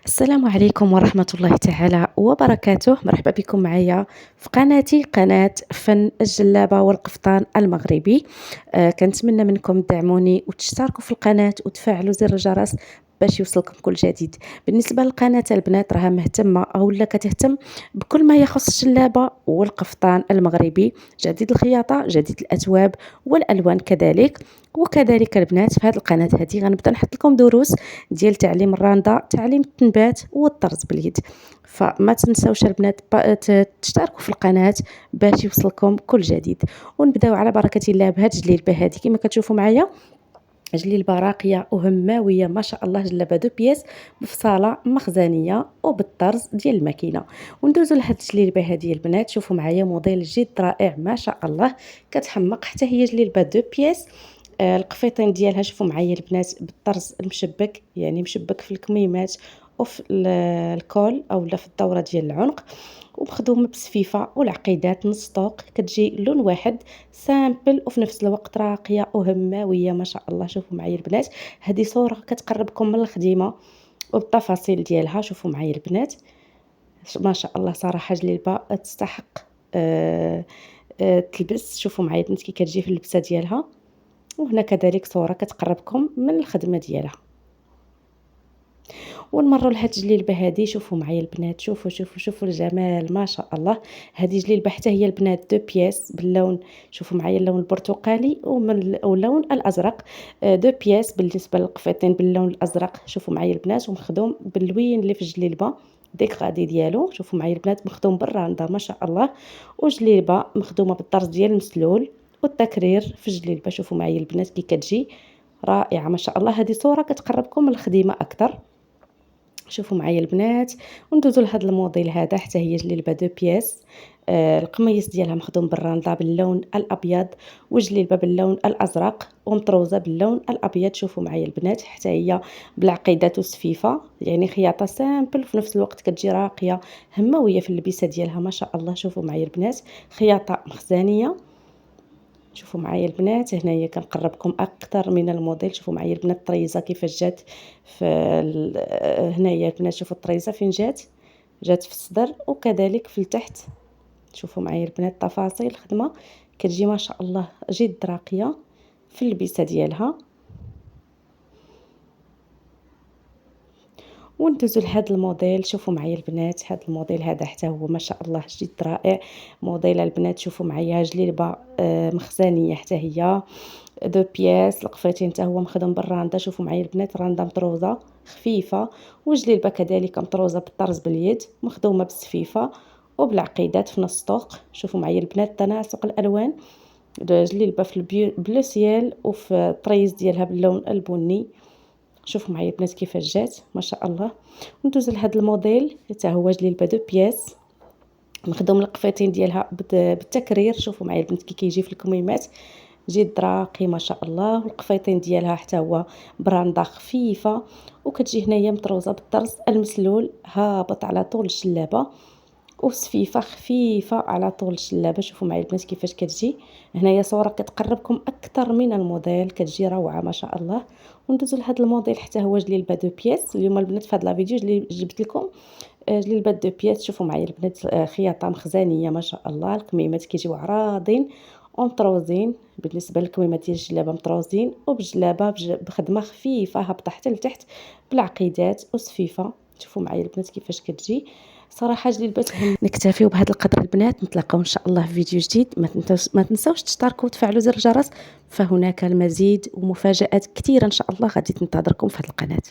السلام عليكم ورحمة الله تعالى وبركاته. مرحبا بكم معايا في قناتي، قناة فن الجلابة والقفطان المغربي. كنتمنى منكم تدعموني وتشتركوا في القناة وتفعلوا زر الجرس باش يوصلكم كل جديد. بالنسبة للقناة البنات راها مهتمة أو لا كتهتم بكل ما يخص الجلابة والقفطان المغربي، جديد الخياطة، جديد الأثواب والألوان كذلك. وكذلك البنات في هذه القناة هذه غنبدا نحط لكم دروس ديال تعليم الراندا، تعليم التنبات والطرز باليد. فما تنساوش البنات تشتركوا في القناة باش يوصلكم كل جديد. ونبداو على بركة الله بهاد الجليبة هذه كما كتشوفوا معايا، جليبة راقية وهماوية ما شاء الله، جلابة دو بياس بفصالة مخزنية وبالطرز ديال الماكينة. وندوزو لهاد الجليبة هذه البنات، شوفوا معايا موديل جد رائع ما شاء الله، كتحمق حتى هي جليبة دو بياس. القفيطين ديالها شوفوا معايا البنات بالطرز المشبك، يعني مشبك في الكميمات وفي الكول اولا في الدوره ديال العنق، ومخدومه بسفيفه والعقيدات نص طوق، كتجي لون واحد سامبل وفي نفس الوقت راقيه وهماويه ما شاء الله. شوفوا معايا البنات، هذه صوره كتقربكم من الخديمه وبالتفاصيل ديالها. شوفوا معايا البنات ما شاء الله، صراحه جليبه تستحق تلبس. شوفوا معايا البنات كي كتجي في اللبسه ديالها، وهنا كذلك صورة كتقربكم من الخدمة ديالها. ونمروا لهاد الجليبه هذه، شوفوا معايا البنات، شوفوا الجمال ما شاء الله. هذه جليبه حتى هي البنات دو بياس باللون، شوفوا معايا اللون البرتقالي واللون الازرق. دو بياس بالنسبه للقفيطين باللون الازرق، شوفوا معايا البنات، ومخدوم باللوين اللي في الجليبه ديك غادي ديالو. شوفوا معايا البنات مخدوم بالراندا ما شاء الله، وجليبه مخدومه بالطرز ديال المسلول والتكرير في الجليبه. شوفوا معايا البنات كي كتجي رائعه ما شاء الله. هذه صوره كتقربكم من الخديمه اكثر. شوفوا معايا البنات، وندوزو لهاد الموديل هذا حتى هي جليبه دو بياس. القميص ديالها مخدوم بالراندا باللون الابيض، وجليبه باللون الازرق ومطروزه باللون الابيض. شوفوا معايا البنات حتى هي بالعقيدات وسفيفه، يعني خياطه سامبل وفي نفس الوقت كتجي راقيه هماويه في اللبسه ديالها ما شاء الله. شوفوا معايا البنات خياطه مخزنيه. شوفوا معايا البنات هنايا كنقربكم اكثر من الموديل. شوفوا معايا البنات الطريزه كيفاش جات في هنايا البنات، شوفوا الطريزه فين جات في الصدر وكذلك في التحت. شوفوا معايا البنات تفاصيل الخدمه كتجي ما شاء الله جد راقيه في اللبسه ديالها. وندوزو لهاد الموديل، شوفوا معايا البنات هاد الموديل هذا حتى هو ما شاء الله جد رائع. موديل البنات شوفوا معايا جليبه مخزنيه حتى هي دو بياس، القفيتين حتى هو مخدوم بالراندا. شوفوا معايا البنات راندا مطروزه خفيفه، وجليبه كذلك مطروزه بالطرز باليد مخدومه بالسفيفه وبالعقيدات في نص طوق. شوفوا معايا البنات تناسق الالوان، جليبه في البلو سيال وفي الطريز ديالها باللون البني. شوفوا معايا البنات كيفاش جات ما شاء الله. ندوز لهاد الموديل حتى هو جليبه دو بياس مخدوم القفيتين ديالها بالتكرير. شوفوا معايا البنات كي كيجي في الكميمات جد راقي ما شاء الله، والقفيطين ديالها حتى هو براندا خفيفه، وكتجي هنايا مطروزه بالطرز المسلول هابط على طول الجلابه، وسفيفه خفيفه على طول الجلابه. شوفوا معايا البنات كيفاش كتجي هنايا صوره كتقربكم اكثر من الموديل، كتجي روعه ما شاء الله. وندوزو لهذا الموديل حتى هو جليبه دو بياس. اليوم البنات في هذا الفيديو جبت لكم جليبه دو بياس. شوفوا معايا البنات خياطه مخزنيه ما شاء الله، الكميمات كيجيو عراضين ومطروزين. بالنسبه للكميمات ديال الجلابه مطروزين وبجلابه بخدمه خفيفه هابطه حتى لتحت بالعقيدات وسفيفه. شوفوا معايا البنات كيفاش كتجي صراحه جليبات نكتفيو بهذا القدر البنات، نتلاقاو ان شاء الله في فيديو جديد. ما تنساوش تشتركوا وتفعلوا زر الجرس، فهناك المزيد ومفاجآت كثيره ان شاء الله غادي تنتظركم في هذه القناه.